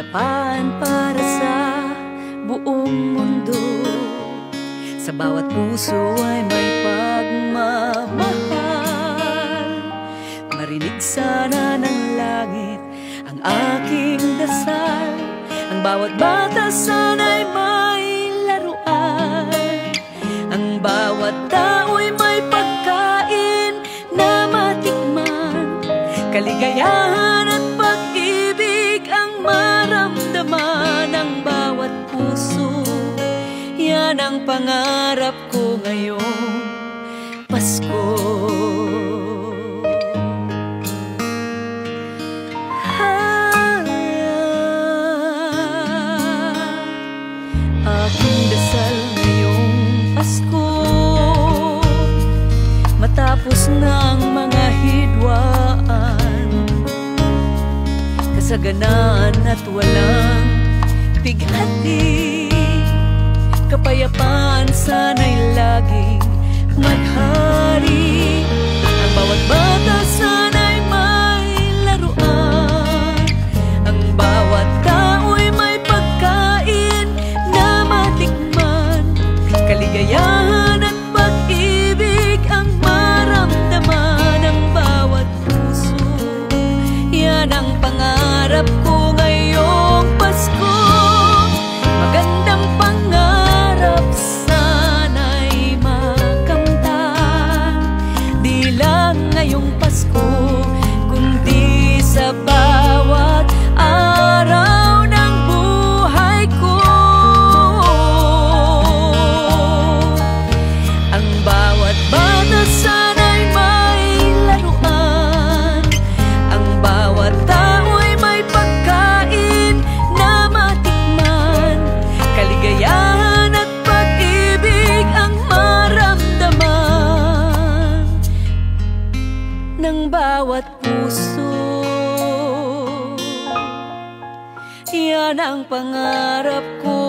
kapayapaan para sa buong mundo. Sa bawat puso ay may pagmamahal. Marinig sana ng langit ang aking dasal. Ang bawat bata sana'y may laruan. Ang bawat tao'y may pagkain na matikman. Kaligayahan at pag-ibig ang maramdaman ng bawat puso. Yan ang pangarap ko ngayong Pasko. Aking dasal ngayong Pasko, matapos na ang mga hidwaan, kasaganaan at walang bigati. Kapayapaan sana'y laging maghari. Ang bawat bata sana'y may laruan. Ang bawat tao'y may pagkain na matikman. Kaligayahan at pag-ibig ang maramdaman ng bawat puso. Yan ang pangarap ko ngayong Pasko. Magandang pangarap sana'y makamtan, di lang ngayong Pasko, kundi sa bawat araw ng buhay ko. Ang bawat bata sana'y may laruan. Ang bawat tao'y may pagkain na matikman. Kaligayahan at pag-ibig ang maramdaman ng bawat puso. Yan ang pangarap ko